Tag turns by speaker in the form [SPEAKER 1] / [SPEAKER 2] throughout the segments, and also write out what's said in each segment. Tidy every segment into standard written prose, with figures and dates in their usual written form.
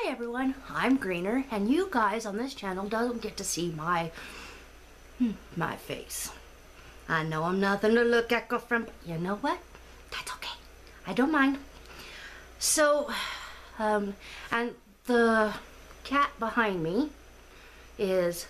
[SPEAKER 1] Hi everyone, I'm Greener, and you guys on this channel don't get to see my face. I know I'm nothing to look at, girlfriend, but you know what? That's okay. I don't mind. So, and the cat behind me his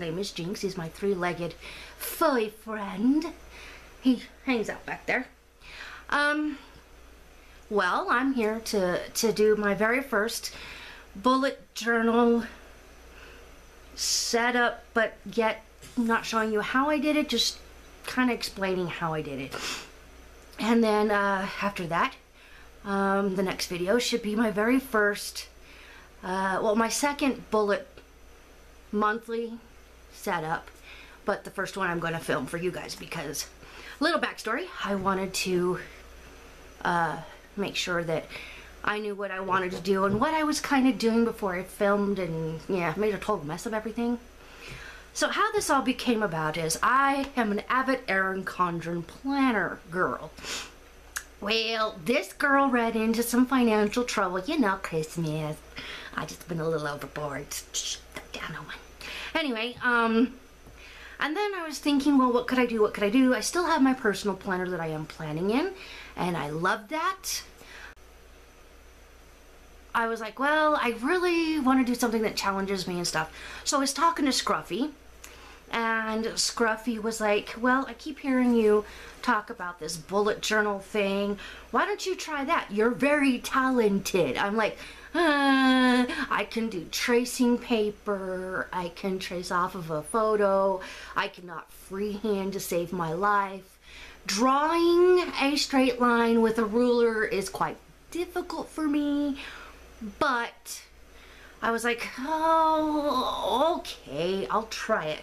[SPEAKER 1] name is Jinx. He's my three-legged furry friend. He hangs out back there. Well, I'm here to do my very first bullet journal setup, but yet not showing you how I did it, just kind of explaining how I did it. And then after that, the next video should be my very first, well, my second bullet monthly setup, but the first one I'm going to film for you guys because, little backstory, I wanted to make sure that I knew what I wanted to do and what I was kind of doing before I filmed, and yeah, made a total mess of everything. So how this all became about is I am an avid Erin Condren planner girl. Well, this girl ran into some financial trouble. You know, Christmas. I just been a little overboard. Shh, down on one. Anyway, and then I was thinking, well, what could I do? What could I do? I still have my personal planner that I am planning in, and I love that. I was like, well, I really want to do something that challenges me and stuff. So I was talking to Scruffy, and Scruffy was like, well, I keep hearing you talk about this bullet journal thing. Why don't you try that? You're very talented. I'm like, I can do tracing paper. I can trace off of a photo. I cannot freehand to save my life. Drawing a straight line with a ruler is quite difficult for me. But I was like, oh, okay, I'll try it.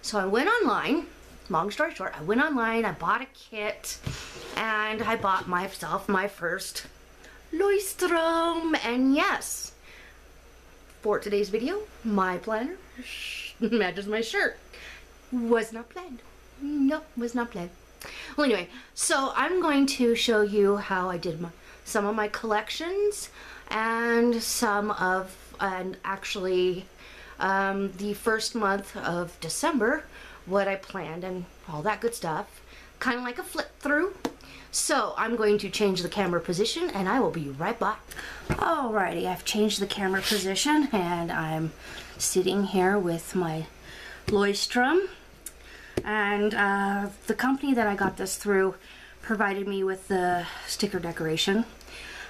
[SPEAKER 1] So I went online, long story short, I went online, I bought a kit, and I bought myself my first Leuchtturm. And yes, for today's video, my planner matches my shirt. Was not planned. Nope, was not planned. Well, anyway, so I'm going to show you how I did some of my collections, and actually the first month of December, what I planned and all that good stuff, kind of like a flip through. So I'm going to change the camera position and I will be right back. Alrighty, I've changed the camera position and I'm sitting here with my Leuchtturm, and the company that I got this through provided me with the sticker decoration.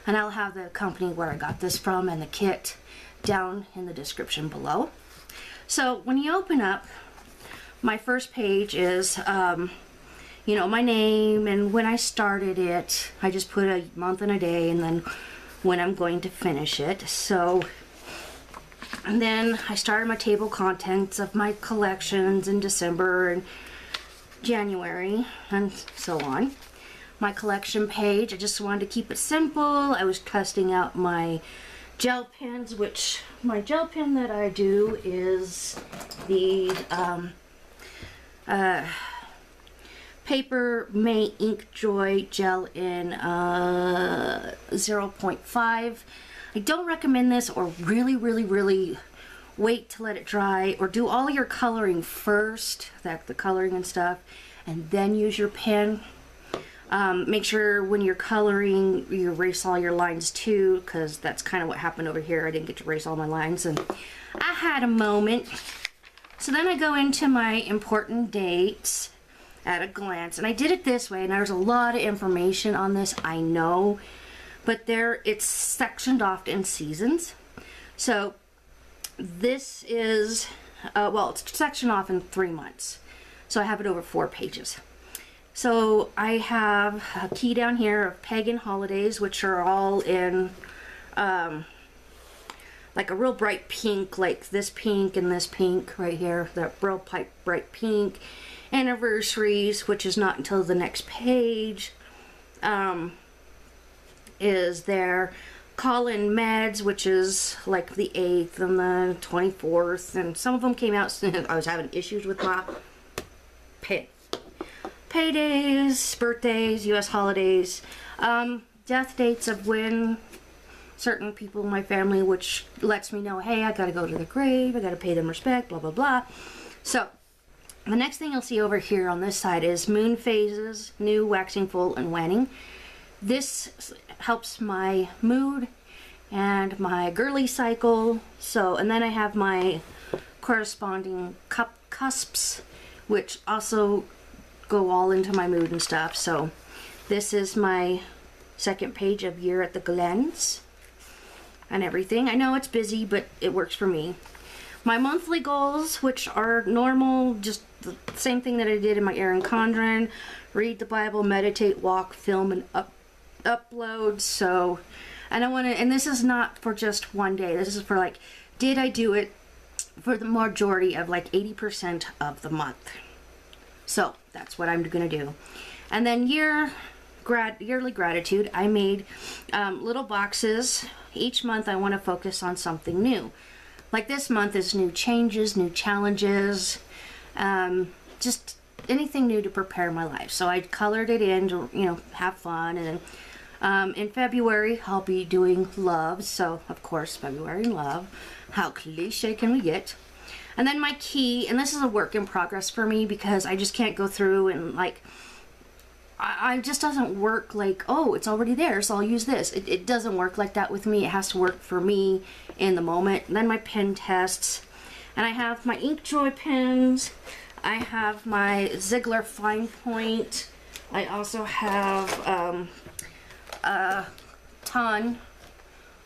[SPEAKER 1] And I'll have the company where I got this from and the kit down in the description below. So when you open up, my first page is, you know, my name and when I started it. I just put a month and a day and then when I'm going to finish it. So, and then I started my table contents of my collections in December and January and so on. My collection page, I just wanted to keep it simple. I was testing out my gel pens, which my gel pen that I do is the Paper Mate Ink Joy gel in 0.5. I don't recommend this, or really wait to let it dry, or do all your coloring first, the coloring and stuff, and then use your pen. Make sure when you're coloring you erase all your lines too, because that's kind of what happened over here. I didn't get to erase all my lines and I had a moment. So then I go into my important dates at a glance, and I did it this way, and there's a lot of information on this, I know, but it's sectioned off in seasons. So this is, well, it's sectioned off in 3 months. So I have it over 4 pages. So I have a key down here of pagan holidays, which are all in like a real bright pink, like this pink and this pink right here, that real bright pink. Anniversaries, which is not until the next page, is there. Call-in meds, which is like the 8th and the 24th, and some of them came out soon. I was having issues with my pen. Paydays, birthdays, U.S. holidays, death dates of when certain people in my family, which lets me know, hey, I gotta go to the grave, I gotta pay them respect, blah, blah, blah. So, the next thing you'll see over here on this side is moon phases, new, waxing full, and waning. This helps my mood and my girly cycle. So, and then I have my corresponding cusps, which also go all into my mood and stuff. So, this is my second page of Year at the Glens and everything. I know it's busy, but it works for me. My monthly goals, which are normal, just the same thing that I did in my Erin Condren: read the Bible, meditate, walk, film, and upload. So, and I want to, and this is not for just one day. This is for like, did I do it for the majority of like 80% of the month? So that's what I'm gonna do. And then yearly gratitude. I made little boxes. Each month I want to focus on something new. Like this month is new changes, new challenges, just anything new to prepare my life. So I colored it in to, you know, have fun. And then in February I'll be doing love. So of course, February and love. How cliche can we get? And then my key, and this is a work in progress for me because I just can't go through and like, I just doesn't work like, oh, it's already there, so I'll use this. It doesn't work like that with me. It has to work for me in the moment. And then my pen tests. And I have my Inkjoy pens. I have my Ziegler Fine Point. I also have a ton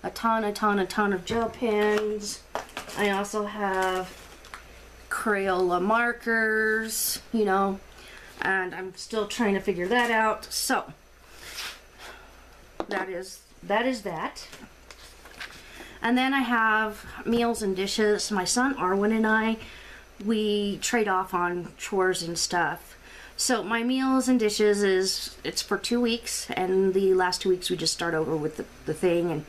[SPEAKER 1] of gel pens. I also have Crayola markers, you know, and I'm still trying to figure that out. So that is that. And then I have meals and dishes. My son Arwen and I, we trade off on chores and stuff. So my meals and dishes it's for 2 weeks, and the last 2 weeks we just start over with the thing.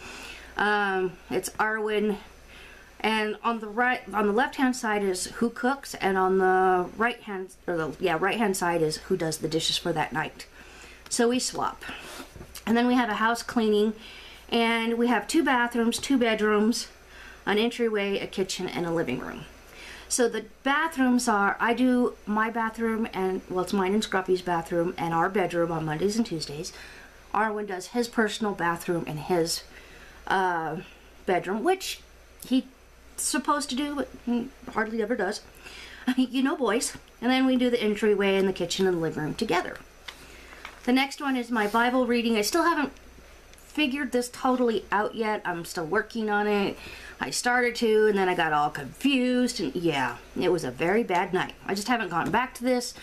[SPEAKER 1] And it's Arwen. And on the left hand side is who cooks, and on the right hand side is who does the dishes for that night. So we swap. And then we have a house cleaning, and we have 2 bathrooms, 2 bedrooms, an entryway, a kitchen, and a living room. So the bathrooms are, I do my bathroom, and well, it's mine and Scruffy's bathroom and our bedroom on Mondays and Tuesdays. Arwen does his personal bathroom and his bedroom, which he supposed to do, but he hardly ever does. You know, boys. And then we do the entryway and the kitchen and the living room together. The next one is my Bible reading. I still haven't figured this totally out yet. I'm still working on it. I started to, and then I got all confused, and yeah, it was a very bad night. I just haven't gone back to this.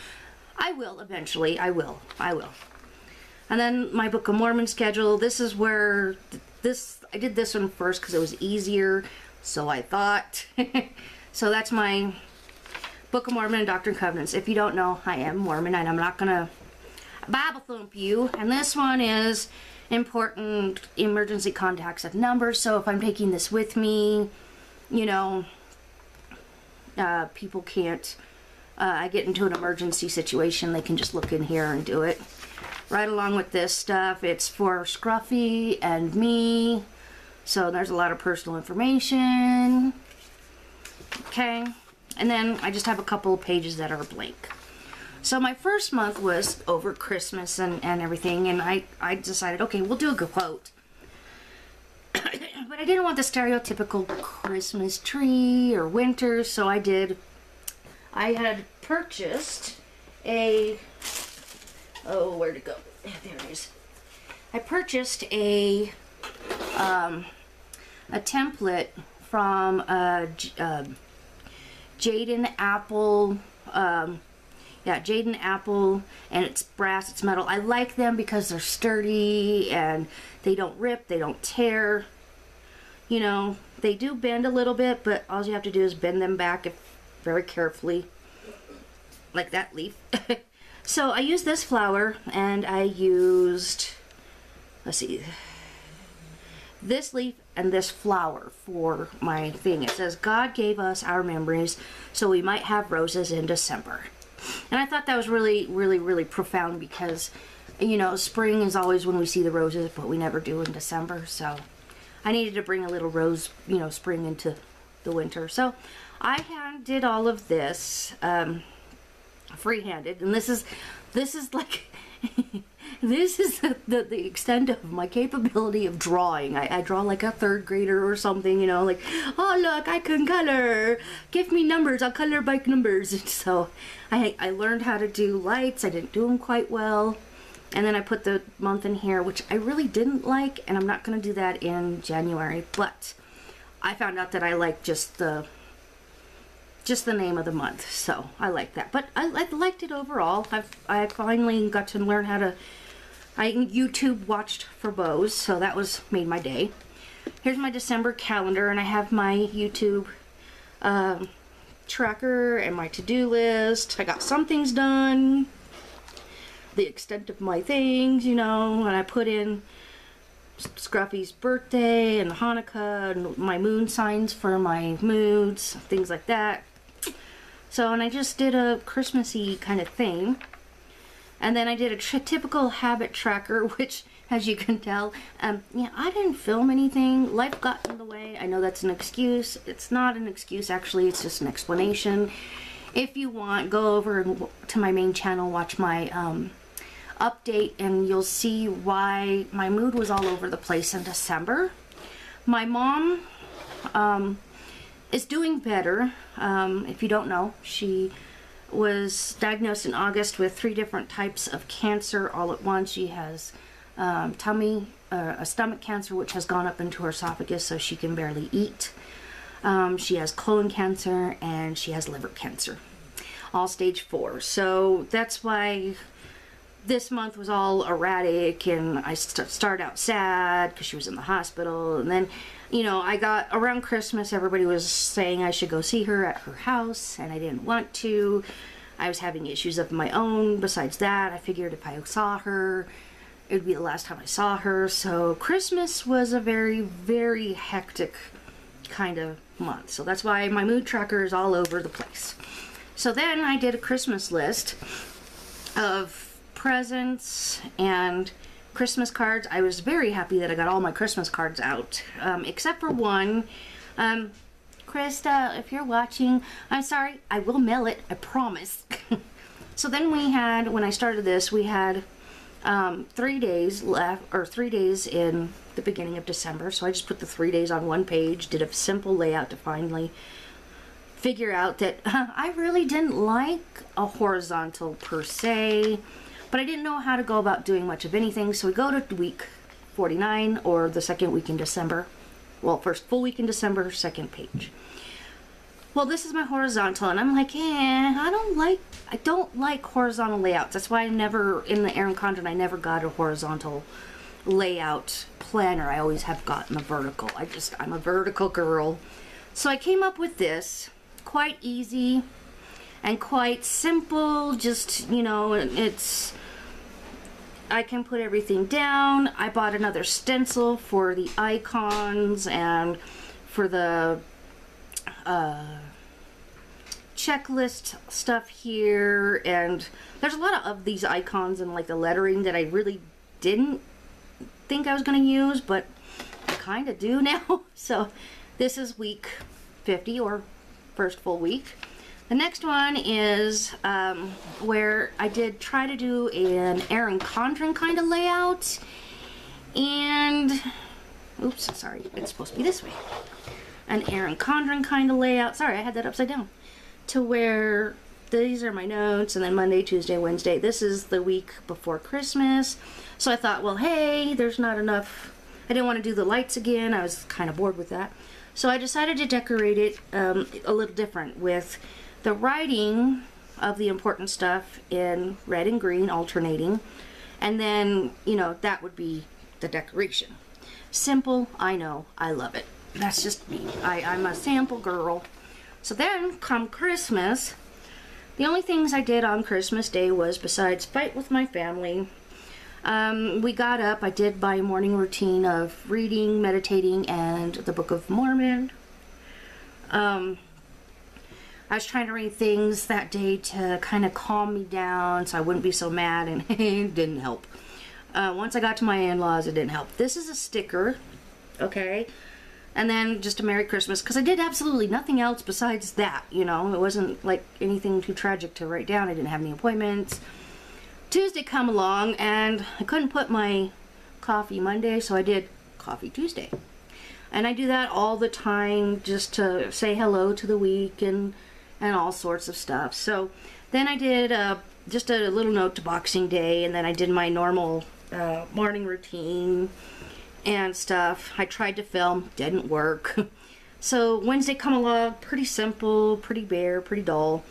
[SPEAKER 1] I will eventually. I will. And then my Book of Mormon schedule. This is where I did this one first because it was easier. So I thought. So that's my Book of Mormon and Doctrine and Covenants. If you don't know, I am Mormon, and I'm not gonna Bible thump you. And this one is important emergency contacts of numbers. So if I'm taking this with me, you know, people can't, I get into an emergency situation, they can just look in here and do it. Right along with this stuff, it's for Scruffy and me. So there's a lot of personal information. Okay. And then I just have a couple of pages that are blank. So my first month was over Christmas and everything. And I decided, okay, we'll do a good quote. But I didn't want the stereotypical Christmas tree or winter. So I had purchased a, oh, where'd it go? There it is. I purchased a template from Jaden Apple. Jaden Apple, and it's brass, it's metal. I like them because they're sturdy and they don't rip, they don't tear. You know, they do bend a little bit, but all you have to do is bend them back very carefully, like that leaf. So I used this flower, and I used, let's see, this leaf and this flower for my thing. It says, God gave us our memories so we might have roses in December. And I thought that was really, really, really profound because, you know, spring is always when we see the roses, but we never do in December. So I needed to bring a little rose, you know, spring into the winter. So I did all of this free-handed, and this is like this is the extent of my capability of drawing. I draw like a third grader or something, you know, like, oh look, I can color, give me numbers, I'll color by numbers. And so I learned how to do lights. I didn't do them quite well, and then I put the month in here, which I really didn't like, and I'm not going to do that in January. But I found out that I like just the name of the month, so I like that. But I liked it overall. I finally got to learn how to. I YouTube watched for bows, so that made my day. Here's my December calendar, and I have my YouTube tracker and my to-do list. I got some things done, the extent of my things, you know, and I put in Scruffy's birthday and Hanukkah and my moon signs for my moods, things like that. So, and I just did a Christmassy kind of thing. And then I did a typical habit tracker, which, as you can tell, yeah, I didn't film anything. Life got in the way. I know that's an excuse. It's not an excuse, actually. It's just an explanation. If you want, go over to my main channel, watch my update, and you'll see why my mood was all over the place in December. My mom is doing better. If you don't know, she was diagnosed in August with 3 different types of cancer all at once. She has a stomach cancer, which has gone up into her esophagus, so she can barely eat. She has colon cancer, and she has liver cancer, all stage 4. So that's why this month was all erratic, and I started out sad because she was in the hospital. And then, you know, I got around Christmas, everybody was saying I should go see her at her house, and I didn't want to. I was having issues of my own. Besides that, I figured if I saw her, it would be the last time I saw her. So Christmas was a very, very hectic kind of month. So that's why my mood tracker is all over the place. So then I did a Christmas list of presents and Christmas cards. I was very happy that I got all my Christmas cards out, except for one. Krista, if you're watching, I'm sorry, I will mail it, I promise. So then we had, when I started this, we had 3 days left, or 3 days in the beginning of December. So I just put the 3 days on one page, did a simple layout to finally figure out that I really didn't like a horizontal per se, but I didn't know how to go about doing much of anything. So we go to week 49, or the second week in December. Well, first full week in December, second page. Well, this is my horizontal, and I'm like, I don't like horizontal layouts. That's why I never, in the Erin Condren, I never got a horizontal layout planner. I always have gotten a vertical. I'm a vertical girl. So I came up with this, quite easy and quite simple. Just, you know, I can put everything down. I bought another stencil for the icons and for the checklist stuff here, and there's a lot of these icons and like the lettering that I really didn't think I was going to use, but I kind of do now. So this is week 50, or first full week. The next one is where I did try to do an Erin Condren kind of layout, and oops, sorry, it's supposed to be this way. An Erin Condren kind of layout. Sorry, I had that upside down. To where these are my notes, and then Monday, Tuesday, Wednesday. This is the week before Christmas. So I thought, well, hey, there's not enough. I didn't want to do the lights again. I was kind of bored with that. So I decided to decorate it a little different with the writing of the important stuff in red and green alternating. And then, you know, that would be the decoration. Simple, I know, I love it. That's just me. I'm a sample girl. So then, come Christmas, the only things I did on Christmas Day was, besides fight with my family, we got up. I did my morning routine of reading, meditating, and the Book of Mormon. I was trying to read things that day to kind of calm me down so I wouldn't be so mad, and it didn't help. Once I got to my in-laws, it didn't help. This is a sticker okay? And then just a Merry Christmas, because I did absolutely nothing else besides that, you know? It wasn't like anything too tragic to write down. I didn't have any appointments. Tuesday come along, and I couldn't put my Coffee Monday, so I did Coffee Tuesday. And I do that all the time just to say hello to the week and all sorts of stuff. So then I did just a little note to Boxing Day, and then I did my normal morning routine and stuff. I tried to film, didn't work. So Wednesday come along, pretty simple, pretty bare, pretty dull.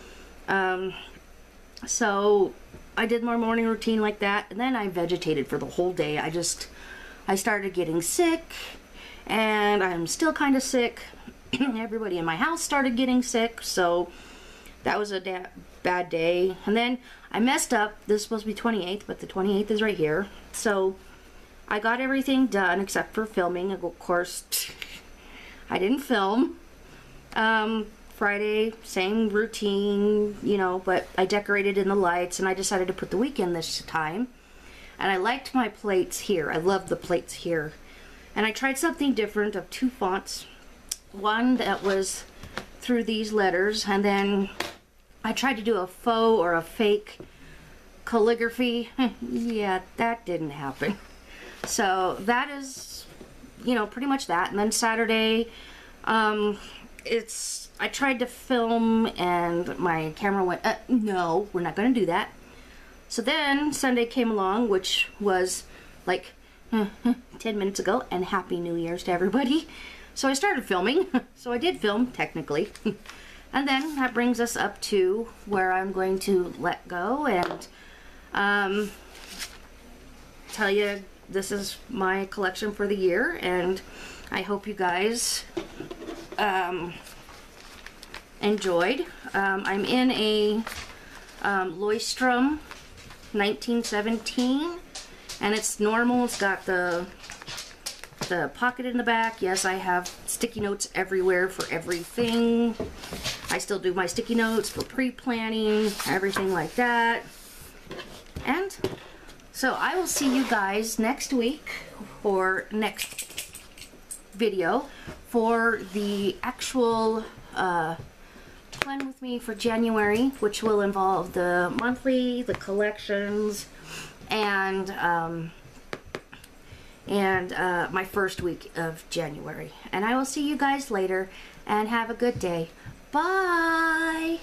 [SPEAKER 1] So I did my morning routine like that, and then I vegetated for the whole day. I started getting sick, and I'm still kind of sick. Everybody in my house started getting sick, so that was a bad day. And then I messed up. This is supposed to be 28th, but the 28th is right here. So I got everything done except for filming. Of course, I didn't film. Friday, same routine, you know, but I decorated in the lights, and I decided to put the week in this time. And I liked my plates here. I love the plates here. And I tried something different of 2 fonts. One that was through these letters, and then I tried to do a faux or a fake calligraphy. Yeah, that didn't happen. So that is, you know, pretty much that. And then Saturday, I tried to film and my camera went, no, we're not going to do that. So then Sunday came along, which was like 10 minutes ago, and Happy New Year's to everybody. So I started filming. So I did film, technically. And then that brings us up to where I'm going to let go and tell you this is my collection for the year, and I hope you guys enjoyed. I'm in a Leuchtturm 1917, and it's normal. It's got the pocket in the back. Yes, I have sticky notes everywhere for everything. I still do my sticky notes for pre-planning, everything like that. And so I will see you guys next week, or next video, for the actual plan with me for January, which will involve the monthly, the collections, and my first week of January. And I will see you guys later, and have a good day. Bye!